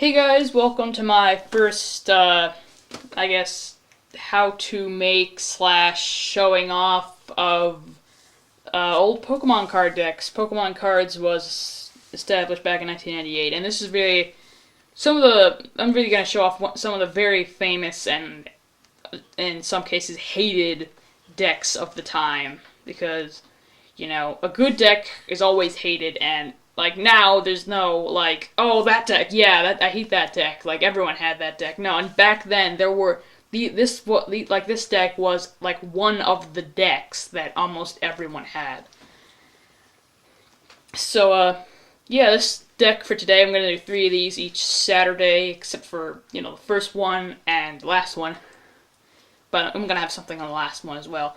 Hey guys, welcome to my first, I guess, how to make slash showing off of old Pokemon card decks. Pokemon cards was established back in 1998, and this is really I'm really going to show off some of the very famous and, in some cases, hated decks of the time, because, a good deck is always hated, and like now, there's no like, oh, that deck, yeah, I hate that deck. Like everyone had that deck. No, and back then there were this deck was like one of the decks that almost everyone had. So yeah, this deck for today, I'm gonna do 3 of these each Saturday, except for the first one and the last one. But I'm gonna have something on the last one as well.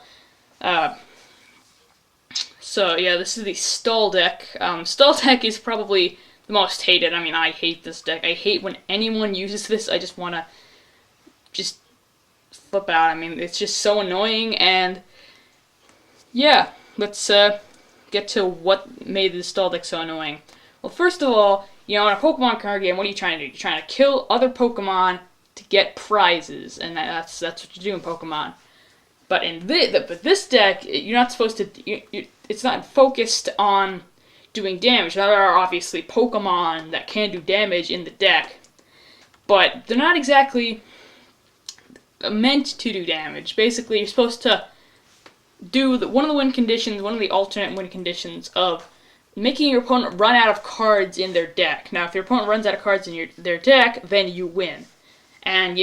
So yeah, this is the Stall deck. Stall deck is probably the most hated. I mean, I hate this deck. I hate when anyone uses this. I just want to just flip out. I mean, it's just so annoying. And yeah, let's get to what made the Stall deck so annoying. Well, first of all, in a Pokemon card game, what are you trying to do? You're trying to kill other Pokemon to get prizes, and that's what you do in Pokemon. But in this deck, you're not supposed to. It's not focused on doing damage. Now, there are obviously Pokemon that can do damage in the deck, but they're not exactly meant to do damage. Basically, you're supposed to do one of the win conditions, one of the alternate win conditions of making your opponent run out of cards in their deck. Now, if your opponent runs out of cards in their deck, then you win. And,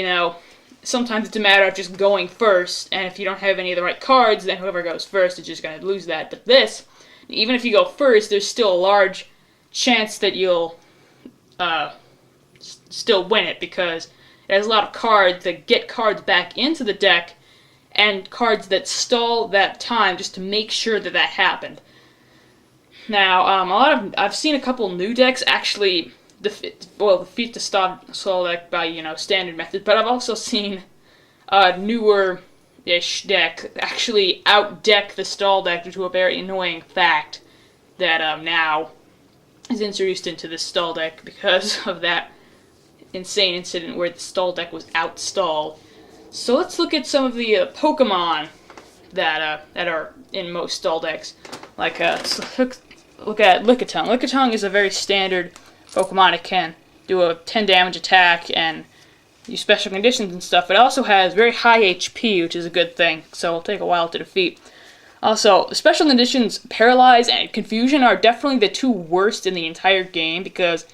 sometimes it's a matter of just going first, and if you don't have any of the right cards, then whoever goes first is just going to lose that. But this, even if you go first, there's still a large chance that you'll still win it, because it has a lot of cards that get cards back into the deck, and cards that stall that time just to make sure that happened. Now, I've seen a couple new decks actually defeat the stall deck by, standard methods, but I've also seen a newer-ish deck actually out-deck the stall deck due to a very annoying fact that now is introduced into this stall deck because of that insane incident where the stall deck was out-stalled. So let's look at some of the Pokemon that are in most stall decks. Like, look at Lickitung. Lickitung is a very standard Pokemon. It can do a 10 damage attack and use special conditions and stuff. It also has very high HP, which is a good thing, so it'll take a while to defeat. Also, special conditions, Paralyze and Confusion, are definitely the two worst in the entire game because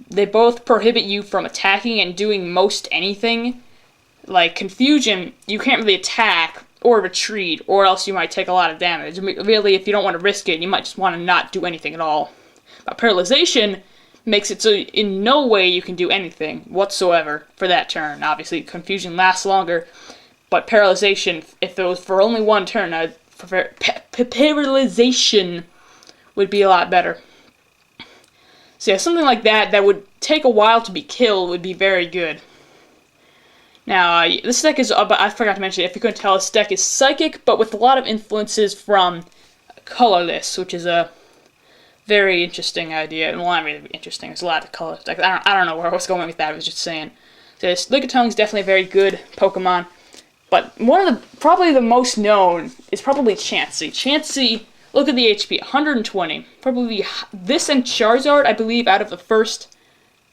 they both prohibit you from attacking and doing most anything. Like Confusion, you can't really attack or retreat, or else you might take a lot of damage. Really, if you don't want to risk it, you might just want to not do anything at all. But Paralyzation makes it so in no way you can do anything whatsoever for that turn. Obviously, Confusion lasts longer, but Paralyzation, if it was for only one turn, Paralyzation would be a lot better. So yeah, something like that would take a while to be killed would be very good. Now, this deck is, I forgot to mention, if you couldn't tell, this deck is Psychic, but with a lot of influences from Colorless, which is a very interesting idea. Well, not really interesting. There's a lot of colors. Like, I don't know where I was going with that. I was just saying. So this Lickitung is definitely a very good Pokemon. But probably the most known is probably Chansey. Chansey, look at the HP, 120. Probably this and Charizard, I believe, out of the first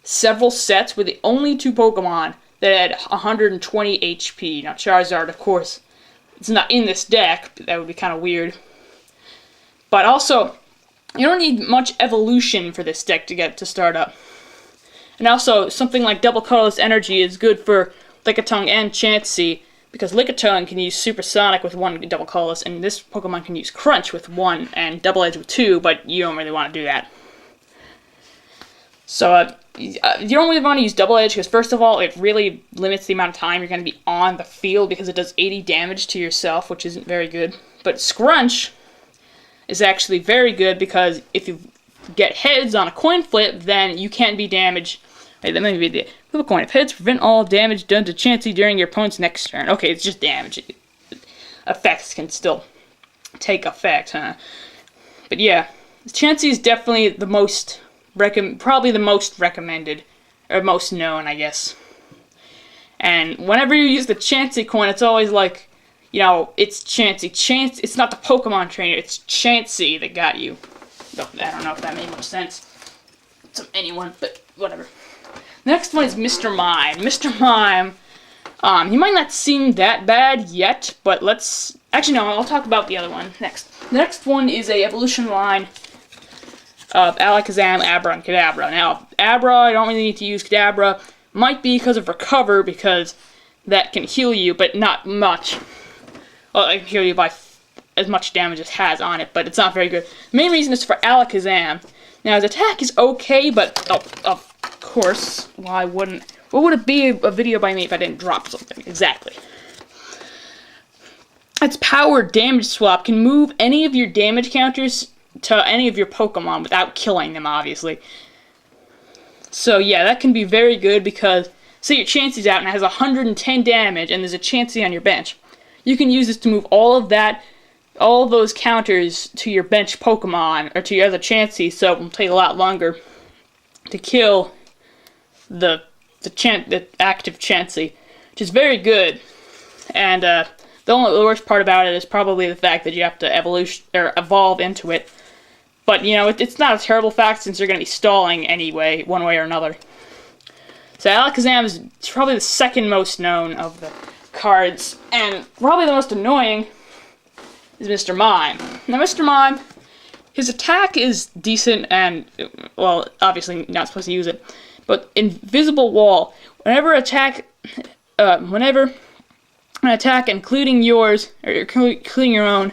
several sets, were the only two Pokemon that had 120 HP. Now, Charizard, of course, it's not in this deck. That would be kind of weird. But also, you don't need much evolution for this deck to start up. And also, something like Double Colorless Energy is good for Lickitung and Chansey, because Lickitung can use Supersonic with 1 Double Colorless, and this Pokemon can use Crunch with 1 and Double Edge with 2, but you don't really want to do that. So, you don't really want to use Double Edge, because first of all, it really limits the amount of time you're going to be on the field, because it does 80 damage to yourself, which isn't very good. But Scrunch is actually very good, because if you get heads on a coin flip, then you can't be damaged. Wait, let me read the flip a coin. If heads, prevent all damage done to Chansey during your opponent's next turn. Okay, it's just damage. Effects can still take effect, huh? But yeah, Chansey is definitely probably the most recommended or most known, I guess. And whenever you use the Chansey coin, it's always like, you know, it's Chansey. It's not the Pokemon trainer, it's Chansey that got you. I don't know if that made much sense to anyone, but whatever. Next one is Mr. Mime. Mr. Mime, he might not seem that bad yet, but let's... Actually, no, I'll talk about the other one next. The next one is a evolution line of Alakazam, Abra, and Kadabra. Now, Abra, I don't really need to use Kadabra. Might be because of Recover, because that can heal you, but not much. Well, it can heal you by as much damage as it has on it, but it's not very good. The main reason is for Alakazam. Now, his attack is okay, but of course, why wouldn't... What would it be a video by me if I didn't drop something? Exactly. Its power damage swap can move any of your damage counters to any of your Pokemon without killing them, obviously. So yeah, that can be very good because, say your Chansey's out and it has 110 damage and there's a Chansey on your bench. You can use this to move all of those counters to your bench Pokemon, or to your other Chansey, so it will take a lot longer to kill the active Chansey, which is very good. And the worst part about it is probably the fact that you have to evolve into it. But, you know, it's not a terrible fact since you're going to be stalling anyway, one way or another. So Alakazam is probably the second most known of the cards, and probably the most annoying is Mr. Mime. Now, Mr. Mime, his attack is decent and, well, obviously not supposed to use it, but Invisible Wall. Whenever an attack, including yours, or including your own,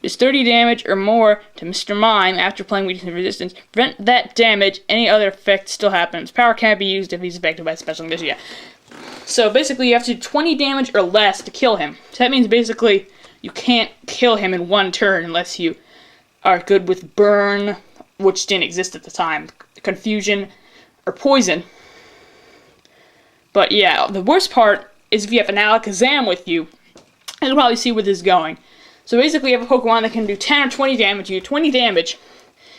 does 30 damage or more to Mr. Mime after playing Weakness and Resistance, prevent that damage, any other effect still happens. Power can't be used if he's affected by special condition. Yeah. So basically you have to do 20 damage or less to kill him. So that means basically you can't kill him in one turn unless you are good with Burn, which didn't exist at the time, Confusion, or Poison. But yeah, the worst part is if you have an Alakazam with you, you'll probably see where this is going. So basically you have a Pokemon that can do 10 or 20 damage, you do 20 damage,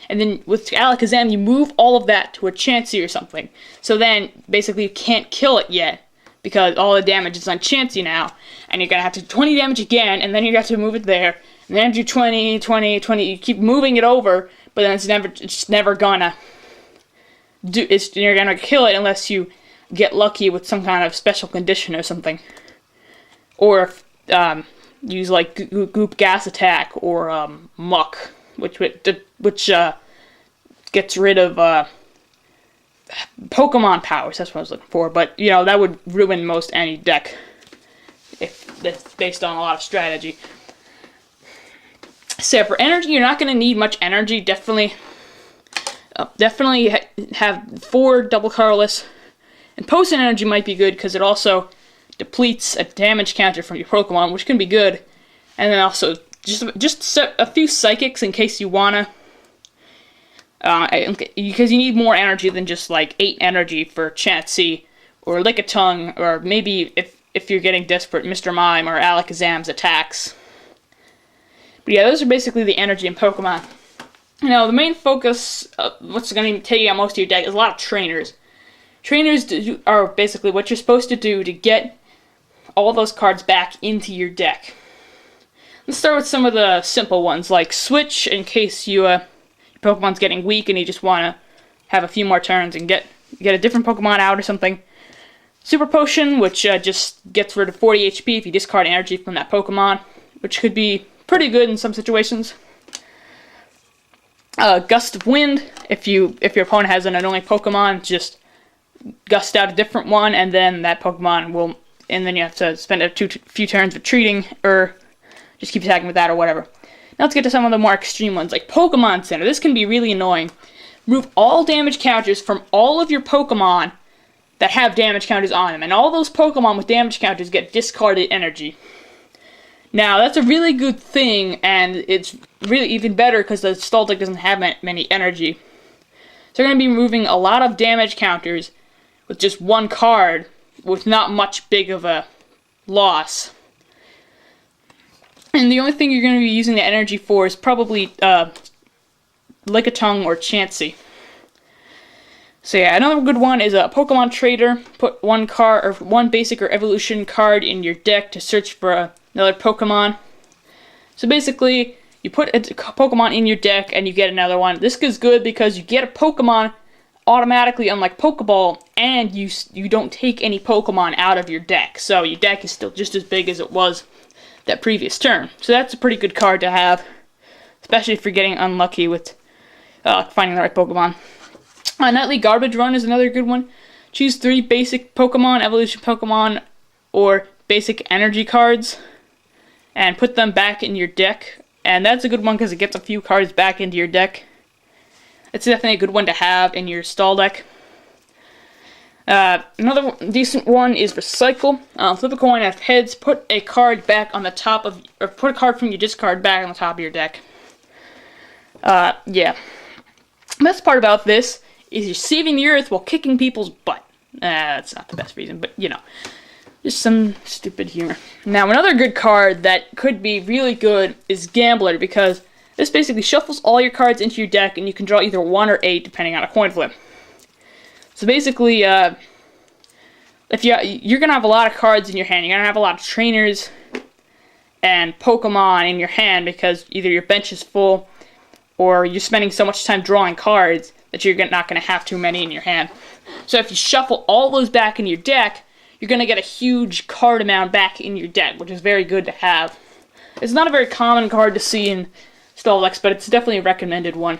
and then with Alakazam you move all of that to a Chansey or something. So then basically you can't kill it yet, because all the damage is on Chansey now, and you're gonna have to do 20 damage again, and then you have to move it there, and then do 20, 20, 20, you keep moving it over, but then it's never gonna you're gonna kill it unless you get lucky with some kind of special condition or something. Or use like Goop Gas Attack or Muck, which gets rid of Pokemon powers. That's what I was looking for. But you know that would ruin most any deck if that's based on a lot of strategy. So for energy, you're not going to need much energy. Definitely have 4 double colorless. And Potion Energy might be good because it also depletes a damage counter from your Pokemon, which can be good. And then also just a few Psychics in case you wanna, because you need more energy than just like 8 energy for Chansey or Lickitung, or maybe if you're getting desperate, Mr. Mime or Alakazam's attacks. But yeah, those are basically the energy in Pokemon. Now the main focus of what's going to take out most of your deck is a lot of trainers. Trainers are basically what you're supposed to do to get all those cards back into your deck. Let's start with some of the simple ones, like Switch, in case your Pokemon's getting weak and you just want to have a few more turns and get a different Pokemon out or something. Super Potion, which just gets rid of 40 HP if you discard energy from that Pokemon, which could be pretty good in some situations. Gust of Wind, if your opponent has an annoying Pokemon, just gust out a different one, and then that Pokemon will, and then you have to spend a few turns retreating, or just keep attacking with that, or whatever. Now let's get to some of the more extreme ones, like Pokemon Center. This can be really annoying. Remove all damage counters from all of your Pokemon that have damage counters on them, and all those Pokemon with damage counters get discarded energy. Now, that's a really good thing, and it's really even better because the stall deck doesn't have many energy. So you're going to be removing a lot of damage counters with just one card, with not much big of a loss. And the only thing you're going to be using the energy for is probably Lickitung or Chansey. So yeah, another good one is a Pokemon Trader. Put one card or one basic or evolution card in your deck to search for another Pokemon. So basically, you put a Pokemon in your deck and you get another one. This is good because you get a Pokemon automatically, unlike Pokeball, and you don't take any Pokemon out of your deck. So your deck is still just as big as it was that previous turn. So that's a pretty good card to have, especially if you're getting unlucky with finding the right Pokemon. Nightly Garbage Run is another good one. Choose 3 basic Pokemon, evolution Pokemon, or basic energy cards, and put them back in your deck. And that's a good one because it gets a few cards back into your deck. It's definitely a good one to have in your stall deck. Another decent one is Recycle. Flip a coin at heads, put a card back on the top of, or put a card from your discard back on the top of your deck. Yeah. The best part about this is you're saving the earth while kicking people's butt. That's not the best reason, but you know, just some stupid humor. Now, another good card that could be really good is Gambler, because this basically shuffles all your cards into your deck, and you can draw either 1 or 8 depending on a coin flip. So basically, if you're gonna have a lot of cards in your hand, you're gonna have a lot of trainers and Pokemon in your hand because either your bench is full or you're spending so much time drawing cards that you're not going to have too many in your hand. So if you shuffle all those back in your deck, you're going to get a huge card amount back in your deck, which is very good to have. It's not a very common card to see in stall decks, but it's definitely a recommended one.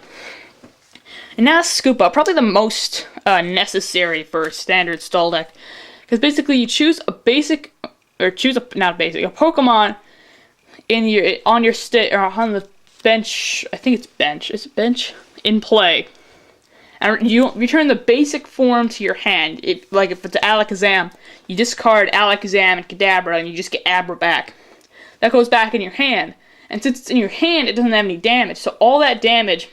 And now Scoop Up, probably the most necessary for a standard stall deck, because basically you choose a basic, or choose a not basic, a Pokemon in your on your or on the bench. I think it's bench. Is it bench? In play. And you return the basic form to your hand. If it's Alakazam, you discard Alakazam and Kadabra, and you just get Abra back. That goes back in your hand. And since it's in your hand, it doesn't have any damage. So all that damage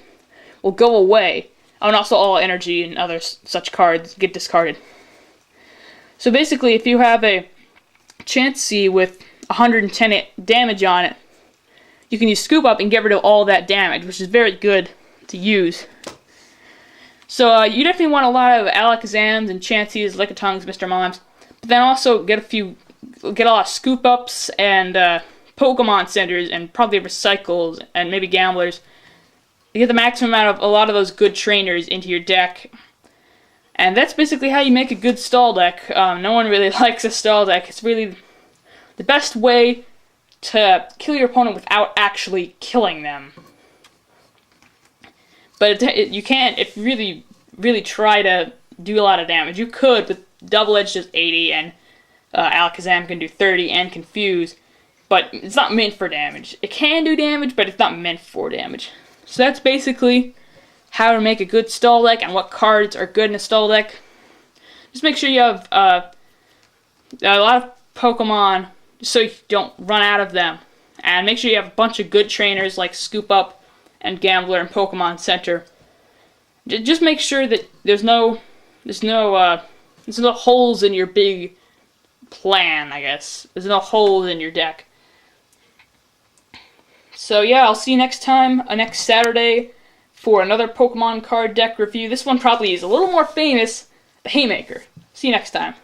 will go away. Oh, and also all energy and other such cards get discarded. So basically, if you have a Chansey with 110 damage on it, you can use Scoop Up and get rid of all that damage, which is very good to use. So you definitely want a lot of Alakazams and Chanseys, Lickitungs, Mr. Mimes, but then also get a lot of Scoop Ups and Pokemon Centers and probably Recycles and maybe Gamblers. You get the maximum amount of a lot of those good trainers into your deck. And that's basically how you make a good stall deck. No one really likes a stall deck. It's really the best way to kill your opponent without actually killing them. But you can't, if you really try to do a lot of damage. You could, with Double Edge does 80, and Alakazam can do 30, and Confuse, but it's not meant for damage. It can do damage, but it's not meant for damage. So that's basically how to make a good stall deck, and what cards are good in a stall deck. Just make sure you have a lot of Pokemon, so you don't run out of them. And make sure you have a bunch of good trainers like Scoop Up and Gambler and Pokemon Center. Just make sure that there's no holes in your big plan, I guess. There's no holes in your deck. So yeah, I'll see you next time, next Saturday, for another Pokemon card deck review. This one probably is a little more famous, the Haymaker. See you next time.